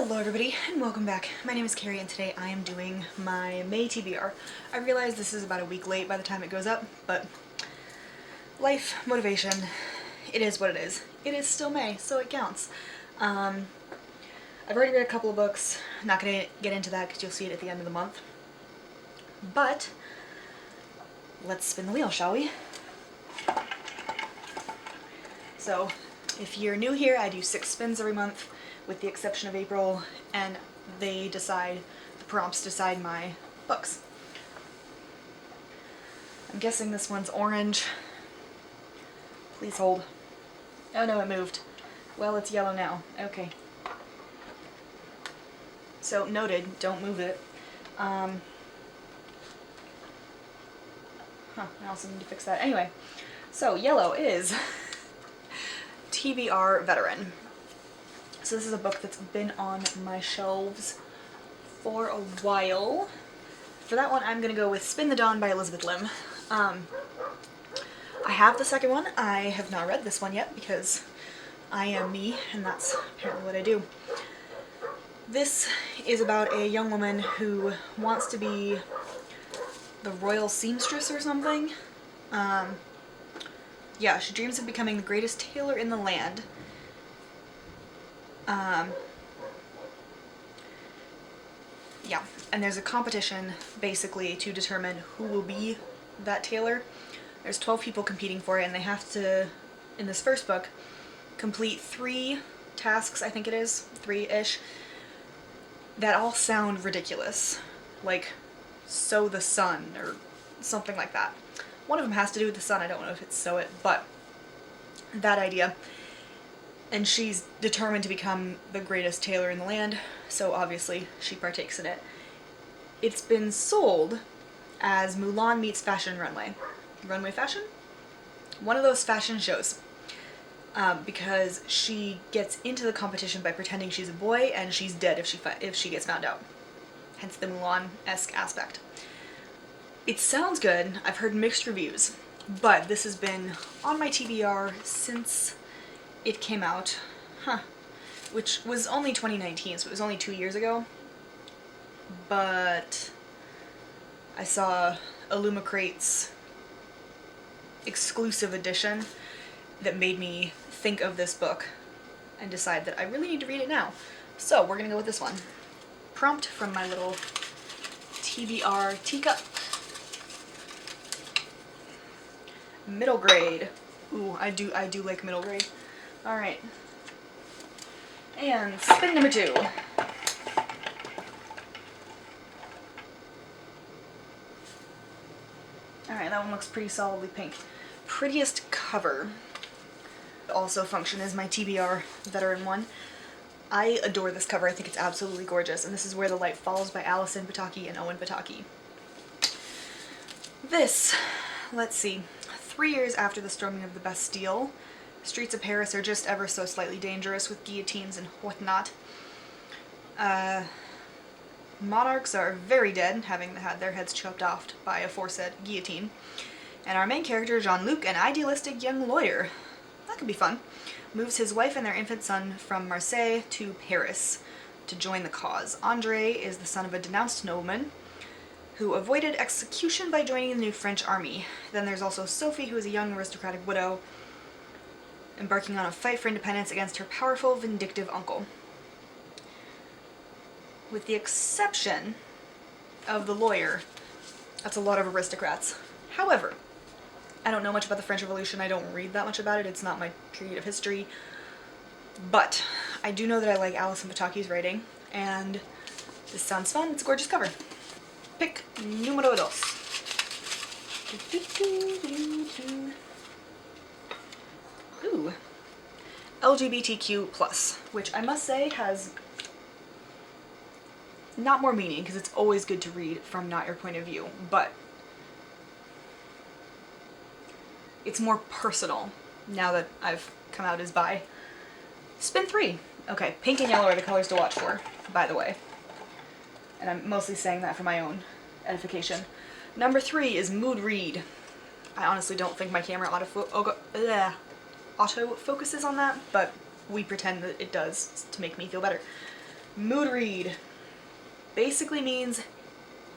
Hello everybody, and welcome back. My name is Kari, and today I am doing my May TBR. I realize this is about a week late by the time it goes up, but life, motivation, it is what it is. It is still May, so it counts. I've already read a couple of books. I'm not going to get into that because you'll see it at the end of the month. But, let's spin the wheel, shall we? So, if you're new here, I do 6 spins every month, with the exception of April, and the prompts decide my books. I'm guessing this one's orange. Please hold. Oh no, it moved. Well, it's yellow now. Okay. So, noted, don't move it. I also need to fix that. Anyway, so yellow is TBR Veteran. So this is a book that's been on my shelves for a while. For that one, I'm going to go with Spin the Dawn by Elizabeth Lim. I have the second one. I have not read this one yet because I am me, and that's apparently what I do. This is about a young woman who wants to be the royal seamstress or something. Yeah, she dreams of becoming the greatest tailor in the land. Yeah, and there's a competition basically to determine who will be that tailor. There's 12 people competing for it, and they have to, in this first book, complete 3 tasks, I think it is, 3-ish, that all sound ridiculous. Like, sew the sun, or something like that. One of them has to do with the sun, I don't know if it's sew it, but that idea. And she's determined to become the greatest tailor in the land, so obviously she partakes in it. It's been sold as Mulan meets Fashion Runway. Runway Fashion? One of those fashion shows. Because she gets into the competition by pretending she's a boy, and she's dead if she gets found out. Hence the Mulan-esque aspect. It sounds good. I've heard mixed reviews, but this has been on my TBR since it came out, which was only 2019, so it was only 2 years ago, but I saw Illumicrate's exclusive edition that made me think of this book and decide that I really need to read it now. So we're gonna go with this one. Prompt from my little TBR teacup. Middle grade. Ooh, I do like middle grade. Alright. And spin number 2. Alright, that one looks pretty solidly pink. Prettiest cover. Also function as my TBR Veteran one. I adore this cover. I think it's absolutely gorgeous. And this is Where the Light Falls by Alison Pataki and Owen Pataki. This, let's see, 3 years after the storming of the Bastille, streets of Paris are just ever so slightly dangerous with guillotines and whatnot. Monarchs are very dead, having had their heads chopped off by aforesaid guillotine. And our main character, Jean-Luc, an idealistic young lawyer, that could be fun, moves his wife and their infant son from Marseille to Paris to join the cause. André is the son of a denounced nobleman who avoided execution by joining the new French army. Then there's also Sophie, who is a young aristocratic widow, embarking on a fight for independence against her powerful, vindictive uncle. With the exception of the lawyer, that's a lot of aristocrats. However, I don't know much about the French Revolution, I don't read that much about it, it's not my period of history, but I do know that I like Alison Pataki's writing, and this sounds fun. It's a gorgeous cover. Pick numero 2. Ooh. LGBTQ+, which I must say has not more meaning, because it's always good to read from not your point of view, but it's more personal now that I've come out as bi. Spin 3. Okay, pink and yellow are the colors to watch for, by the way. And I'm mostly saying that for my own edification. Number 3 is Mood Read. I honestly don't think my camera auto focuses on that, but we pretend that it does to make me feel better. Mood read basically means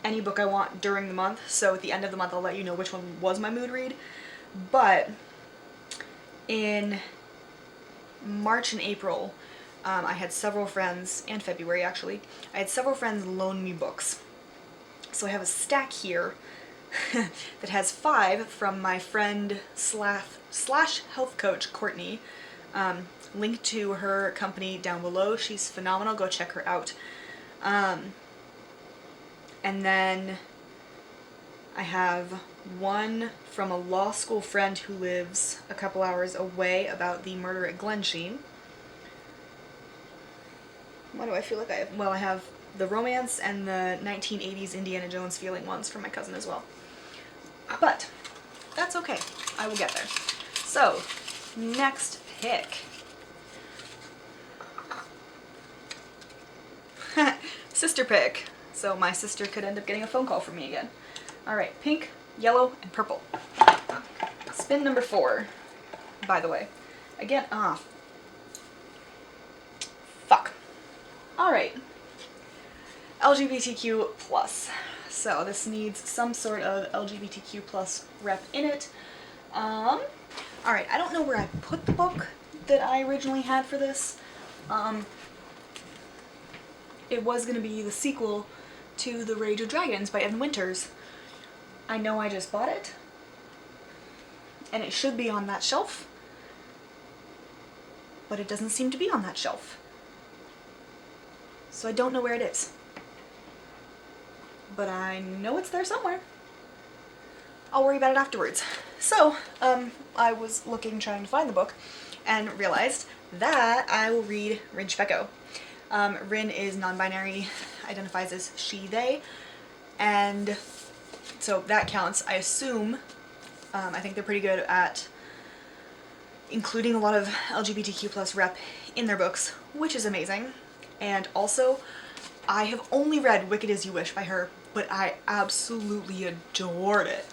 any book I want during the month, so at the end of the month I'll let you know which one was my mood read. But in March and April, I had several friends, and February actually, I had several friends loan me books. So I have a stack here that has 5 from my friend slash health coach, Courtney. Link to her company down below. She's phenomenal. Go check her out. And then I have one from a law school friend who lives a couple hours away about the murder at Glensheen. Why do I feel like I have? Well, I have the romance and the 1980s Indiana Jones feeling ones from my cousin as well. But that's okay. I will get there. So, next pick. Sister pick. So my sister could end up getting a phone call from me again. Alright, pink, yellow, and purple. Spin number 4, by the way. Again, fuck. Alright. LGBTQ+. So this needs some sort of LGBTQ+ rep in it. Alright, I don't know where I put the book that I originally had for this. It was going to be the sequel to The Rage of Dragons by Evan Winters. I know I just bought it, and it should be on that shelf, but it doesn't seem to be on that shelf. So I don't know where it is. But I know it's there somewhere. I'll worry about it afterwards. So, I was trying to find the book, and realized that I will read Rin Shpeko. Rin is non-binary, identifies as she, they, and so that counts. I assume, I think they're pretty good at including a lot of LGBTQ+ rep in their books, which is amazing. And also, I have only read Wicked As You Wish by her, but I absolutely adored it.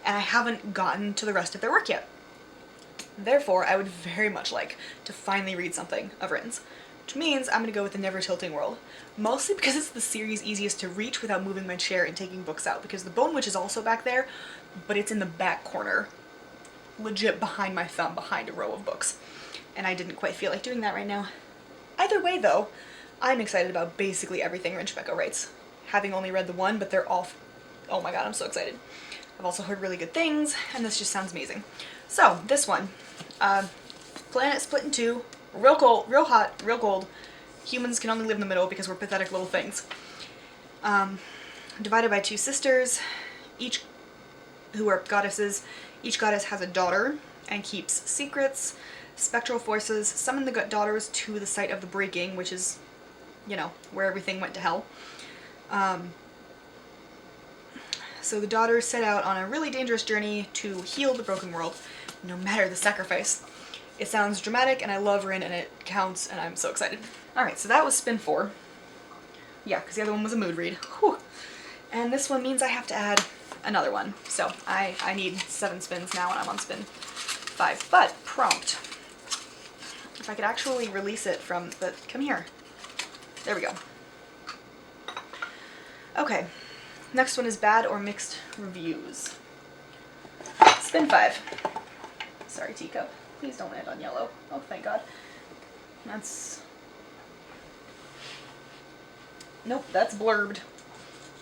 And I haven't gotten to the rest of their work yet. Therefore, I would very much like to finally read something of Rin's. Which means I'm going to go with The Never Tilting World. Mostly because it's the series easiest to reach without moving my chair and taking books out. Because The Bone Witch is also back there, but it's in the back corner. Legit behind my thumb, behind a row of books. And I didn't quite feel like doing that right now. Either way though, I'm excited about basically everything Rin Shpeko writes. Having only read the one, but they're all... oh my god, I'm so excited. I've also heard really good things, and this just sounds amazing. So, this one. Planet split in 2. Real cold, real hot, real cold. Humans can only live in the middle because we're pathetic little things. Divided by 2 sisters, each who are goddesses. Each goddess has a daughter and keeps secrets. Spectral forces summon the daughters to the site of the breaking, which is, you know, where everything went to hell. So the daughters set out on a really dangerous journey to heal the broken world, no matter the sacrifice. It sounds dramatic, and I love Rin, and it counts, and I'm so excited. Alright, so that was spin 4. Yeah, because the other one was a mood read. Whew. And this one means I have to add another one. So I need 7 spins now, and I'm on spin 5. But, prompt. If I could actually release it from the... come here. There we go. Okay. Next one is bad or mixed reviews. Spin 5. Sorry, teacup. Please don't land on yellow. Oh, thank God. That's... nope, that's blurbed.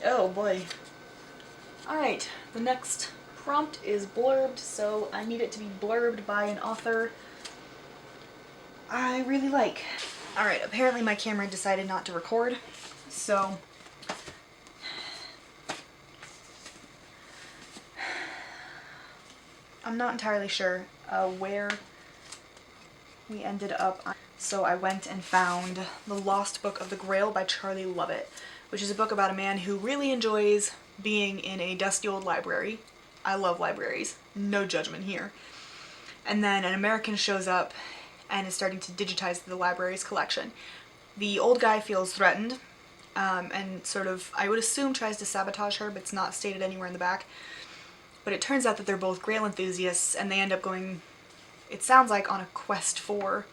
Oh, boy. Alright, the next prompt is blurbed, so I need it to be blurbed by an author I really like. Alright, apparently my camera decided not to record, so... I'm not entirely sure where we ended up. So I went and found The Lost Book of the Grail by Charlie Lovett, which is a book about a man who really enjoys being in a dusty old library. I love libraries. No judgment here. And then an American shows up and is starting to digitize the library's collection. The old guy feels threatened and sort of, I would assume, tries to sabotage her, but it's not stated anywhere in the back. But it turns out that they're both Grail enthusiasts, and they end up going, it sounds like, on a quest for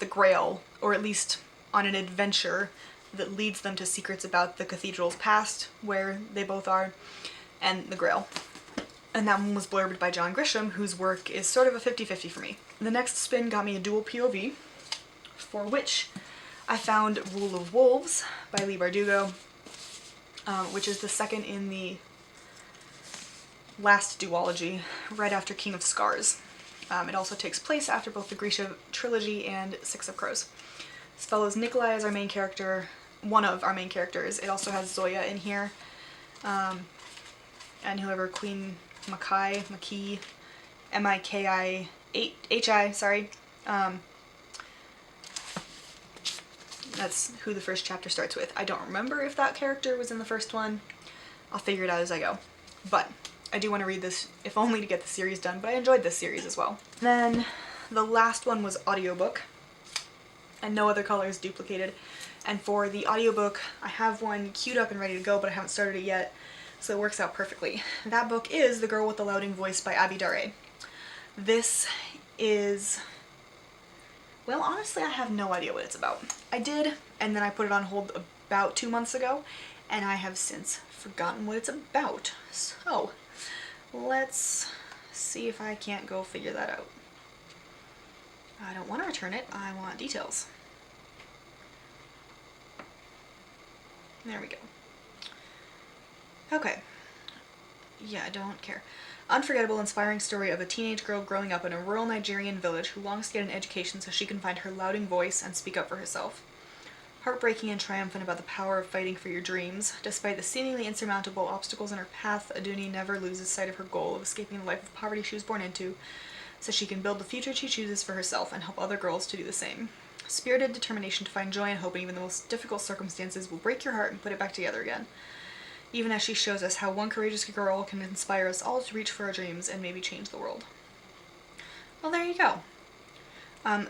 the Grail, or at least on an adventure that leads them to secrets about the cathedral's past, where they both are, and the Grail. And that one was blurbed by John Grisham, whose work is sort of a 50-50 for me. The next spin got me a dual POV, for which I found Rule of Wolves by Leigh Bardugo, which is the second in the last duology, right after King of Scars. It also takes place after both the Grisha trilogy and Six of Crows. This follows Nikolai as our main character, one of our main characters. It also has Zoya in here, and whoever Queen Maki, M-I-K-I-H-I, sorry. That's who the first chapter starts with. I don't remember if that character was in the first one. I'll figure it out as I go. But I do want to read this, if only to get the series done, but I enjoyed this series as well. Then the last one was audiobook, and No Other Color is duplicated. And for the audiobook, I have one queued up and ready to go, but I haven't started it yet, so it works out perfectly. That book is The Girl with the Louding Voice by Abby Dare. This is... well, honestly, I have no idea what it's about. I did, and then I put it on hold about 2 months ago, and I have since forgotten what it's about. So, let's see if I can't go figure that out. I don't want to return it, I want details. There we go. Okay. Yeah, I don't care. Unforgettable, inspiring story of a teenage girl growing up in a rural Nigerian village who longs to get an education so she can find her louding voice and speak up for herself. Heartbreaking and triumphant about the power of fighting for your dreams, despite the seemingly insurmountable obstacles in her path, Aduni never loses sight of her goal of escaping the life of poverty she was born into, so she can build the future she chooses for herself and help other girls to do the same. Spirited determination to find joy and hope in even the most difficult circumstances will break your heart and put it back together again. Even as she shows us how one courageous girl can inspire us all to reach for our dreams and maybe change the world. Well, there you go.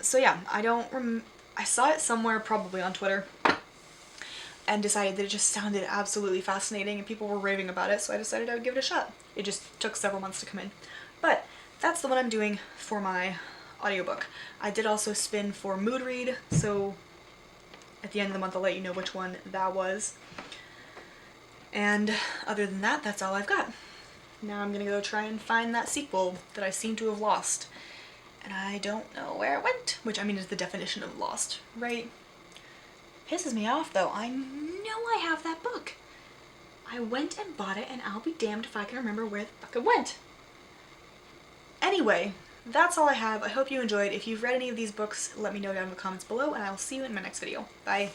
So yeah, I saw it somewhere, probably on Twitter, and decided that it just sounded absolutely fascinating and people were raving about it, so I decided I would give it a shot. It just took several months to come in. But that's the one I'm doing for my audiobook. I did also spin for Mood Read, so at the end of the month I'll let you know which one that was. And other than that, that's all I've got. Now I'm gonna go try and find that sequel that I seem to have lost. And I don't know where it went, which I mean is the definition of lost, right? Pisses me off though, I know I have that book. I went and bought it and I'll be damned if I can remember where the fuck it went. Anyway, that's all I have. I hope you enjoyed. If you've read any of these books, let me know down in the comments below and I will see you in my next video. Bye.